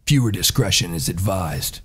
Viewer discretion is advised.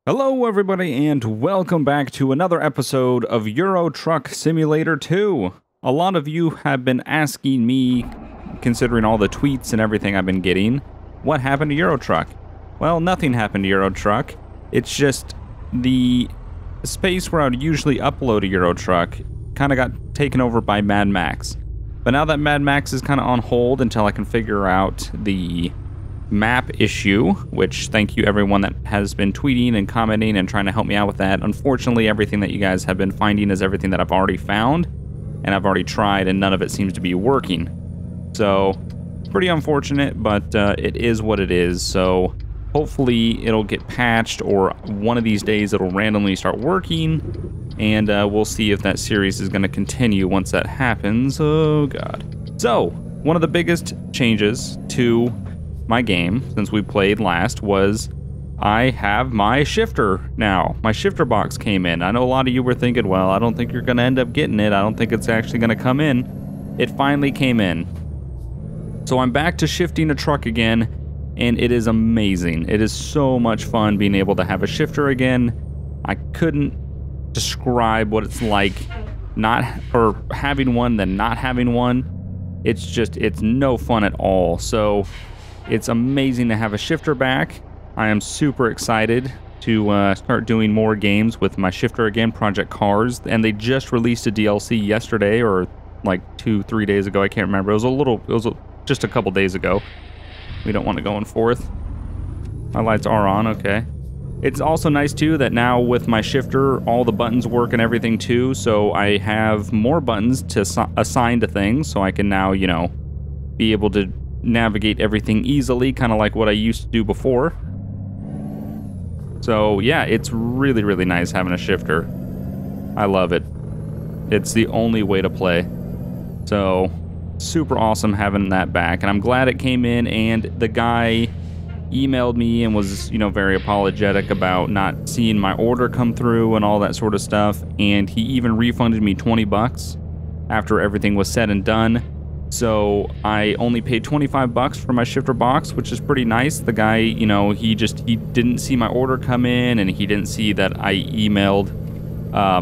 Hello everybody and welcome back to another episode of Euro Truck Simulator 2. A lot of you have been asking me, considering all the tweets and everything I've been getting, what happened to Euro Truck? Well, nothing happened to Euro Truck. It's just the space where I would usually upload a Euro Truck kind of got taken over by Mad Max. But now that Mad Max is kind of on hold until I can figure out the map issue, which thank you everyone that has been tweeting and commenting and trying to help me out with that. Unfortunately, everything that you guys have been finding is everything that I've already found and I've already tried, and none of it seems to be working. So it's pretty unfortunate, but it is what it is. So hopefully it'll get patched, or one of these days it'll randomly start working, and we'll see if that series is going to continue once that happens. Oh god. So one of the biggest changes to my game since we played last was I have my shifter now. My shifter box came in. I know a lot of you were thinking, well, I don't think you're going to end up getting it. I don't think it's actually going to come in. It finally came in. So I'm back to shifting a truck again, and it is amazing. It is so much fun being able to have a shifter again. I couldn't describe what it's like having one than not having one. It's no fun at all. So it's amazing to have a shifter back. I am super excited to start doing more games with my shifter again, Project Cars. And they just released a DLC yesterday, or like 2-3 days ago. I can't remember. It was just a couple days ago. We don't want to go in fourth. My lights are on, okay. It's also nice too that now with my shifter, all the buttons work and everything too. So I have more buttons to assign to things. So I can now, you know, be able to navigate everything easily, kind of like what I used to do before. So yeah, it's really, really nice having a shifter. I love it. It's the only way to play. So super awesome having that back, and I'm glad it came in. And the guy emailed me and was, you know, very apologetic about not seeing my order come through and all that sort of stuff, and he even refunded me $20 after everything was said and done. So I only paid $25 for my shifter box, which is pretty nice. The guy, you know, he didn't see my order come in, and he didn't see that I emailed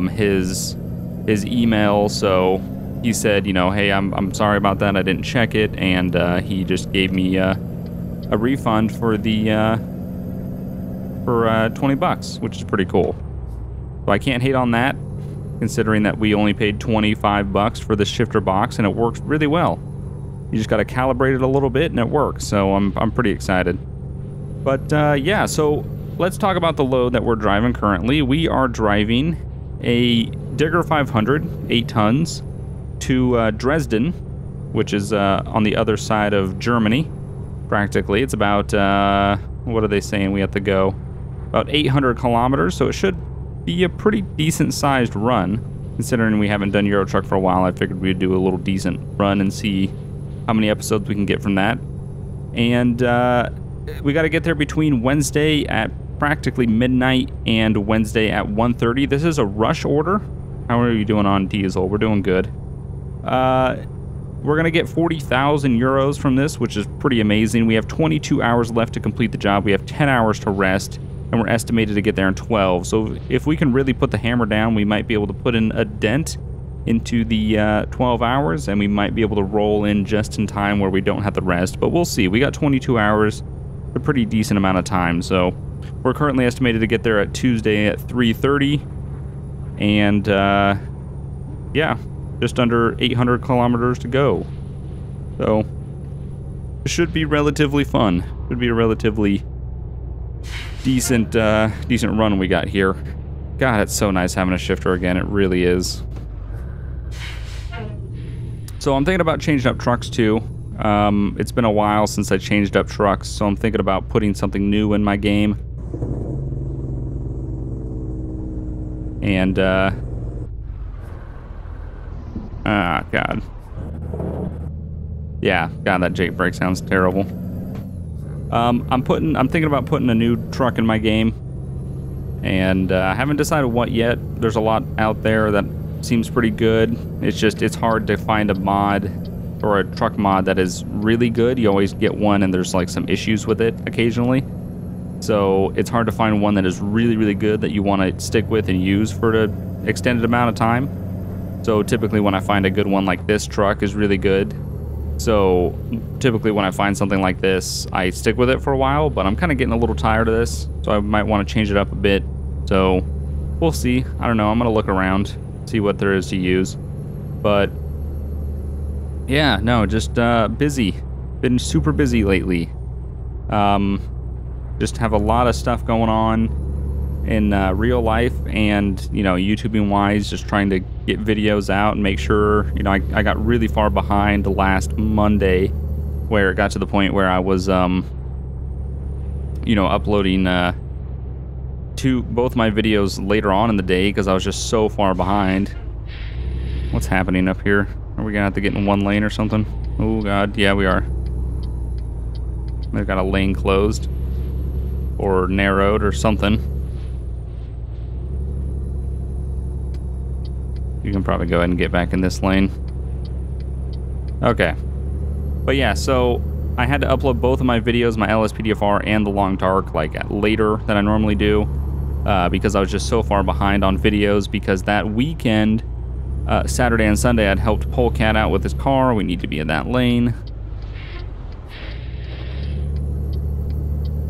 his email. So he said, you know, hey, I'm sorry about that. I didn't check it, and he just gave me a refund for the $20, which is pretty cool. So I can't hate on that, considering that we only paid $25 for the shifter box, and it works really well. You just got to calibrate it a little bit, and it works. So I'm pretty excited. But yeah, so let's talk about the load that we're driving currently. We are driving a Digger 500, 8 tons, to Dresden, which is on the other side of Germany, practically. It's about, what are they saying we have to go? About 800 kilometers, so it should be a pretty decent sized run. Considering we haven't done Euro Truck for a while, I figured we'd do a little decent run and see how many episodes we can get from that. And we got to get there between Wednesday at practically midnight and Wednesday at 1:30. This is a rush order. How are you doing on diesel? We're doing good. We're going to get 40,000 euros from this, which is pretty amazing. We have 22 hours left to complete the job. We have 10 hours to rest, and we're estimated to get there in 12. So if we can really put the hammer down, we might be able to put in a dent into the 12 hours, and we might be able to roll in just in time where we don't have to rest. But we'll see. We got 22 hours, a pretty decent amount of time. So we're currently estimated to get there at Tuesday at 3:30. And yeah, just under 800 kilometers to go. So it should be relatively fun. Should be a relatively decent run we got here. God, it's so nice having a shifter again. It really is. So I'm thinking about changing up trucks too. It's been a while since I changed up trucks, so I'm thinking about putting something new in my game. And God. Yeah, God, that Jake brake sounds terrible. I'm thinking about putting a new truck in my game. And I haven't decided what yet. There's a lot out there that seems pretty good. It's hard to find a mod or a truck mod that is really good. You always get one and there's like some issues with it occasionally. So it's hard to find one that is really, really good that you want to stick with and use for an extended amount of time. So typically when I find a good one like this truck is really good. So typically when I find something like this, I stick with it for a while, but I'm kind of getting a little tired of this. So I might want to change it up a bit. So we'll see. I don't know. I'm going to look around, see what there is to use. But yeah, no, just busy. Been super busy lately. Just have a lot of stuff going on in real life and, you know, YouTubing wise, just trying to get videos out and make sure, you know, I got really far behind last Monday where it got to the point where I was, you know, uploading both my videos later on in the day because I was just so far behind. What's happening up here? Are we gonna have to get in one lane or something? Oh God, yeah, we are. They've got a lane closed. Or narrowed or something. You can probably go ahead and get back in this lane. Okay. But yeah, so I had to upload both of my videos, my LSPDFR and the Long Dark, like later than I normally do. Because I was just so far behind on videos because that weekend, Saturday and Sunday, I'd helped Polecat out with his car. We need to be in that lane.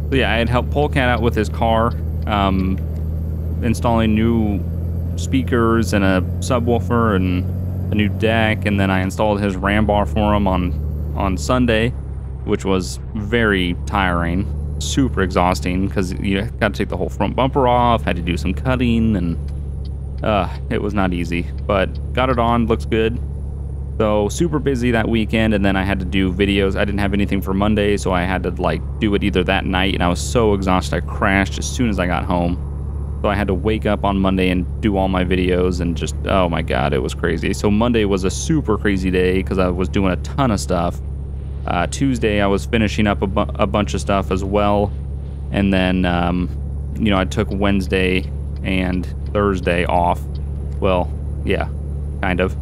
So yeah, I had helped Polecat out with his car, installing new speakers and a subwoofer and a new deck, and then I installed his ram bar for him on Sunday, which was very tiring, super exhausting, because you got to take the whole front bumper off, had to do some cutting, and it was not easy, but got it on, looks good. So super busy that weekend, and then I had to do videos. I didn't have anything for Monday, so I had to like do it either that night, and I was so exhausted I crashed as soon as I got home. So I had to wake up on Monday and do all my videos, and just, oh my God, it was crazy. So Monday was a super crazy day because I was doing a ton of stuff. Tuesday I was finishing up a bunch of stuff as well, and then you know, I took Wednesday and Thursday off. Well, yeah, kind of.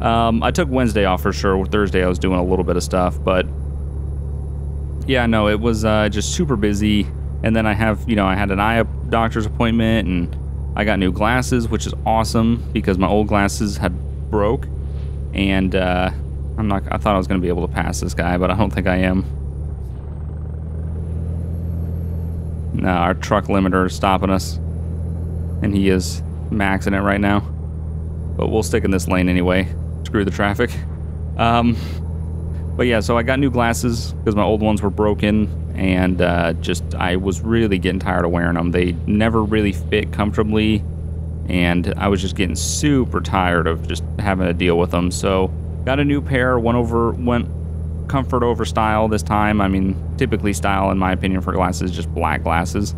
I took Wednesday off for sure. Thursday I was doing a little bit of stuff, but yeah, no, it was just super busy. And then I have, you know, I had an eye doctor's appointment, and I got new glasses, which is awesome because my old glasses had broke. And I thought I was going to be able to pass this guy, but I don't think I am. No, our truck limiter is stopping us, and he is maxing it right now. But we'll stick in this lane anyway. Screw the traffic. But yeah, so I got new glasses because my old ones were broken, and I was really getting tired of wearing them. They never really fit comfortably, and I was just getting super tired of just having to deal with them. So got a new pair, went comfort over style this time. I mean, typically style, in my opinion, for glasses is just black glasses.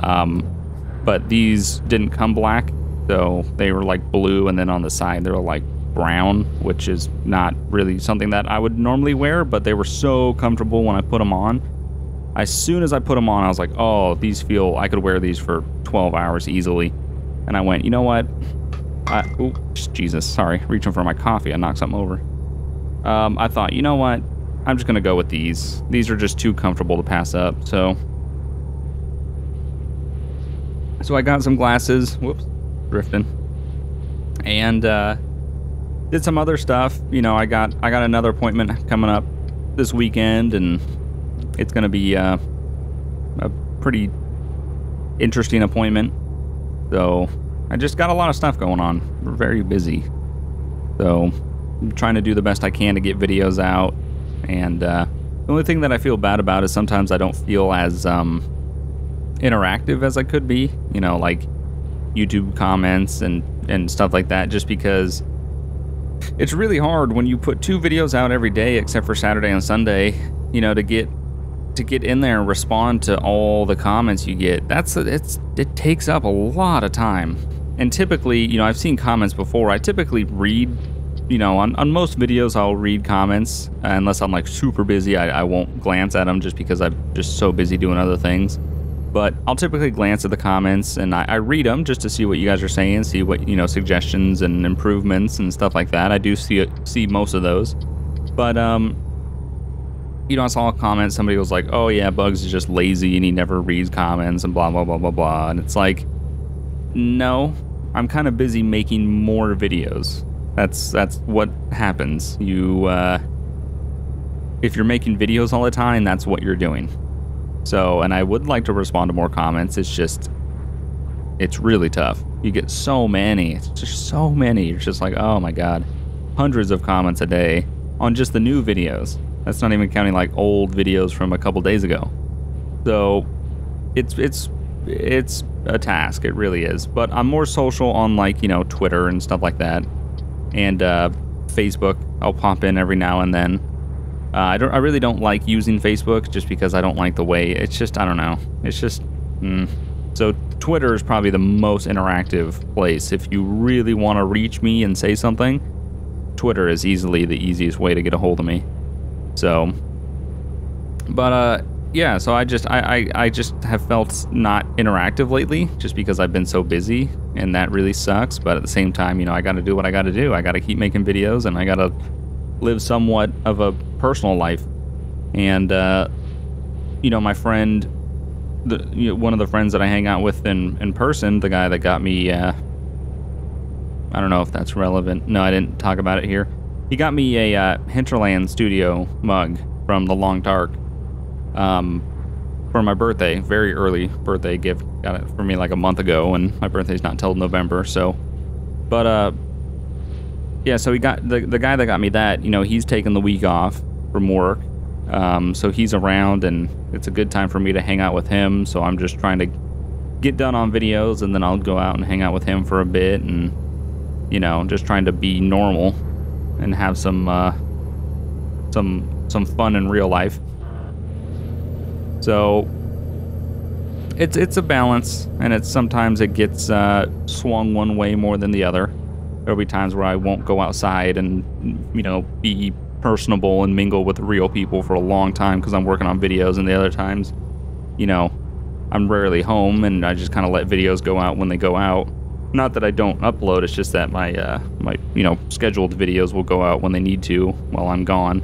But these didn't come black, so they were like blue, and then on the side they were like brown, which is not really something that I would normally wear, but they were so comfortable when I put them on. As soon as I put them on, I was like, oh, these feel, I could wear these for 12 hours easily. And I went, you know what? Oh, Jesus, sorry, reaching for my coffee, I knocked something over. I thought, you know what? I'm just gonna go with these. These are just too comfortable to pass up, so I got some glasses, whoops, drifting, and did some other stuff. You know, I got another appointment coming up this weekend, and it's gonna be a pretty interesting appointment. So I just got a lot of stuff going on. We're very busy, so I'm trying to do the best I can to get videos out. And the only thing that I feel bad about is sometimes I don't feel as interactive as I could be, you know, like YouTube comments and stuff like that, just because it's really hard when you put 2 videos out every day except for Saturday and Sunday, you know, to get in there and respond to all the comments you get. It takes up a lot of time. And typically, you know, I've seen comments before. I typically read, you know, on most videos I'll read comments, unless I'm like super busy. I won't glance at them just because I'm just so busy doing other things. But I'll typically glance at the comments, and I read them just to see what you guys are saying, see what, you know, suggestions and improvements and stuff like that. I do see most of those. But, you know, I saw a comment, somebody was like, oh yeah, Bugs is just lazy and he never reads comments and blah, blah, blah, blah, blah. And it's like, no, I'm kind of busy making more videos. That's what happens. You, if you're making videos all the time, that's what you're doing. So, and I would like to respond to more comments. It's just, it's really tough. You get so many. It's just so many. You're just like, oh my God, hundreds of comments a day on just the new videos. That's not even counting like old videos from a couple days ago. So it's a task. It really is. But I'm more social on, like, you know, Twitter and stuff like that, and Facebook. I'll pop in every now and then. I really don't like using Facebook just because I don't like the way it's just, I don't know. It's just So Twitter is probably the most interactive place. If you really want to reach me and say something, Twitter is easily the easiest way to get a hold of me. So, but yeah, so I just have felt not interactive lately just because I've been so busy, and that really sucks. But at the same time, you know, I got to do what I got to do. I got to keep making videos, and I got to live somewhat of a personal life. And you know, my friend, one of the friends that I hang out with in person, the guy that got me, I don't know if that's relevant. No, I didn't talk about it here. He got me a Hinterland Studio mug from the Long Dark for my birthday. Very early birthday gift. Got it for me like a month ago, and my birthday's not till November. So, but yeah. So he got the guy that got me that. You know, he's taking the week off from work, so he's around, and it's a good time for me to hang out with him. So I'm just trying to get done on videos, and then I'll go out and hang out with him for a bit, and you know, just trying to be normal and have some fun in real life. So it's a balance, and it's sometimes it gets swung one way more than the other. There'll be times where I won't go outside and, you know, be personable and mingle with real people for a long time because I'm working on videos, and the other times, you know, I'm rarely home, and I just kind of let videos go out when they go out. Not that I don't upload, it's just that my you know, scheduled videos will go out when they need to while I'm gone.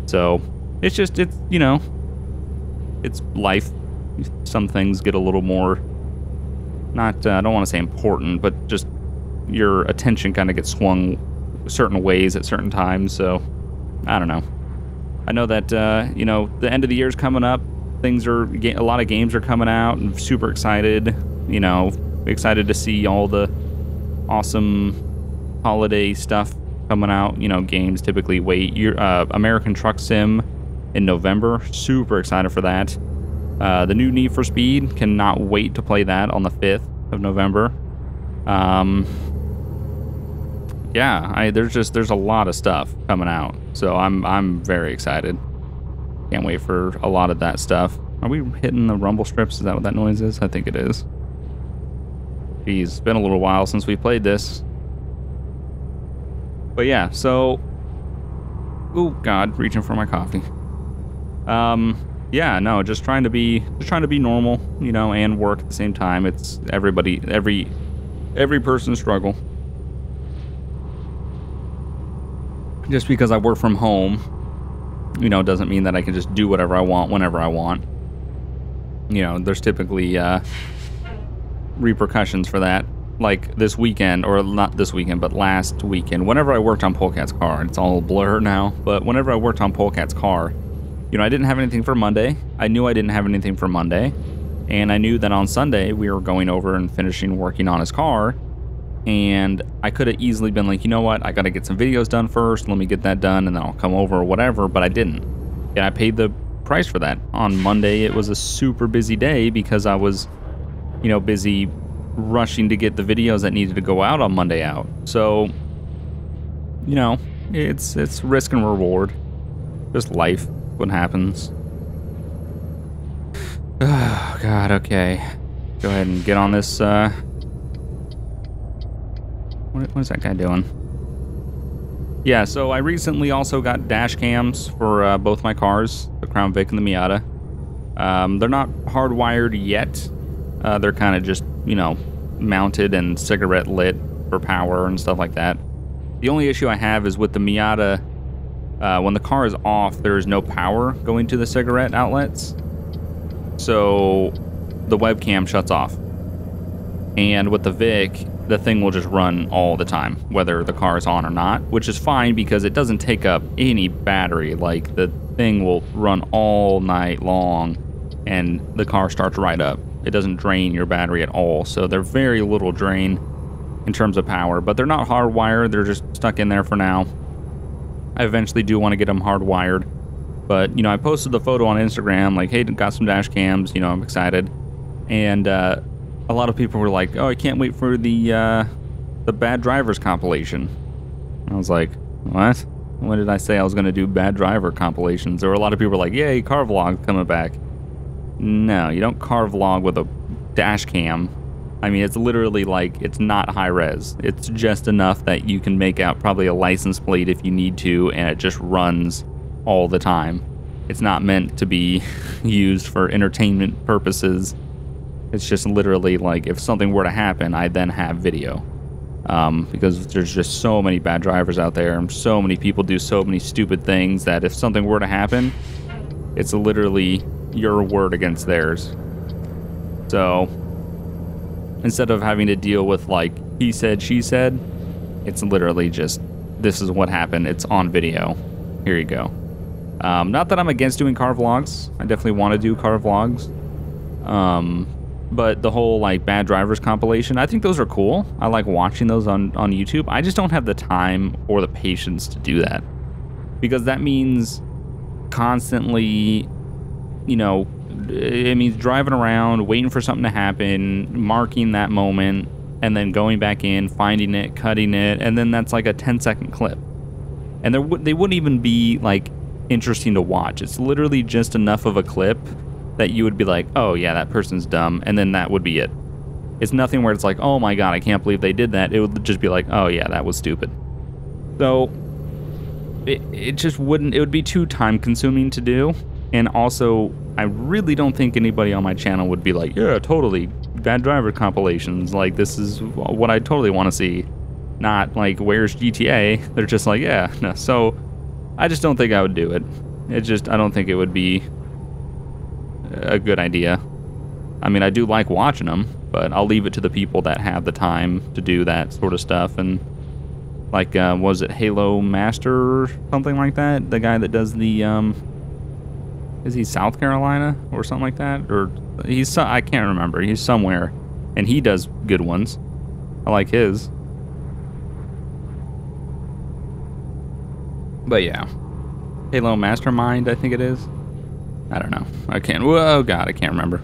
So it's just, it's, you know, it's life. Some things get a little more, not, I don't want to say important, but just your attention kind of gets swung certain ways at certain times. So I don't know. I know that, you know, the end of the year's coming up. Things are, a lot of games are coming out. I'm super excited, you know, excited to see all the awesome holiday stuff coming out. You know, games typically wait. American Truck Sim in November. Super excited for that. The new Need for Speed, cannot wait to play that on the 5th of November. Yeah, there's a lot of stuff coming out, so I'm very excited. Can't wait for a lot of that stuff. Are we hitting the rumble strips? Is that what that noise is? I think it is. Geez, it's been a little while since we played this. But yeah, so, oh God, reaching for my coffee. Yeah, no, just trying to be normal, you know, and work at the same time. It's every person's struggle. Just because I work from home, you know, doesn't mean that I can just do whatever I want whenever I want. You know, there's typically repercussions for that. Like this weekend, or not this weekend, but last weekend, whenever I worked on Polecat's car, it's all a blur now, but whenever I worked on Polecat's car, you know, I didn't have anything for Monday. I knew I didn't have anything for Monday, and I knew that on Sunday we were going over and finishing working on his car, and I could have easily been like, you know what, I gotta get some videos done first, let me get that done, and then I'll come over or whatever, but I didn't. And I paid the price for that. On Monday, it was a super busy day because I was, you know, busy rushing to get the videos that needed to go out on Monday out. So, you know, it's risk and reward. Just life, what happens. Oh, God, okay. Go ahead and get on this, what is that guy doing? Yeah, so I recently also got dash cams for both my cars, the Crown Vic and the Miata. They're not hardwired yet. They're kind of just, you know, mounted and cigarette lit for power and stuff like that. The only issue I have is with the Miata, when the car is off, there is no power going to the cigarette outlets. So the webcam shuts off. And with the Vic, the thing will just run all the time, whether the car is on or not, which is fine because it doesn't take up any battery. Like, the thing will run all night long and the car starts right up. It doesn't drain your battery at all. So they're very little drain in terms of power, but they're not hardwired. They're just stuck in there for now. I eventually do want to get them hardwired, but, you know, I posted the photo on Instagram, like, hey, got some dash cams, you know, I'm excited. And a lot of people were like, oh, I can't wait for the Bad Drivers compilation. I was like, what? When did I say I was going to do Bad Driver compilations? There were a lot of people like, yay, car vlog coming back. No, you don't car vlog with a dash cam. I mean, it's literally like, it's not high res. It's just enough that you can make out probably a license plate if you need to, and it just runs all the time. It's not meant to be used for entertainment purposes. It's just literally like, if something were to happen, I then have video. Because there's just so many bad drivers out there, and so many people do so many stupid things that if something were to happen, it's literally your word against theirs. So instead of having to deal with like he said, she said, it's literally just, this is what happened. It's on video. Here you go. Not that I'm against doing car vlogs. I definitely want to do car vlogs. But the whole like Bad Drivers compilation, I think those are cool. I like watching those on YouTube. I just don't have the time or the patience to do that, because that means constantly, you know, it means driving around, waiting for something to happen, marking that moment, and then going back in, finding it, cutting it, and then that's like a 10-second clip. And they wouldn't even be like interesting to watch. It's literally just enough of a clip that you would be like, oh yeah, that person's dumb, and then that would be it. It's nothing where it's like, oh my god, I can't believe they did that. It would just be like, oh yeah, that was stupid. So it just wouldn't, it would be too time consuming to do. And also, I really don't think anybody on my channel would be like, yeah, totally, Bad Driver compilations, like this is what I totally want to see. Not like, where's GTA? They're just like, yeah, no. So I just don't think I would do it. I don't think it would be a good idea. I mean, I do like watching them, but I'll leave it to the people that have the time to do that sort of stuff. And like, was it Halo Master or something like that? The guy that does the, is he South Carolina or something like that? Or I can't remember. He's somewhere, and he does good ones. I like his. But yeah, Halo Mastermind, I think it is. I don't know. I can't. Oh god, I can't remember.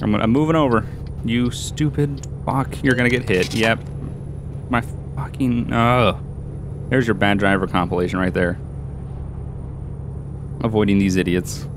I'm moving over. You stupid fuck. You're gonna get hit. Yep. My fucking. Oh. There's your Bad Driver compilation right there. Avoiding these idiots.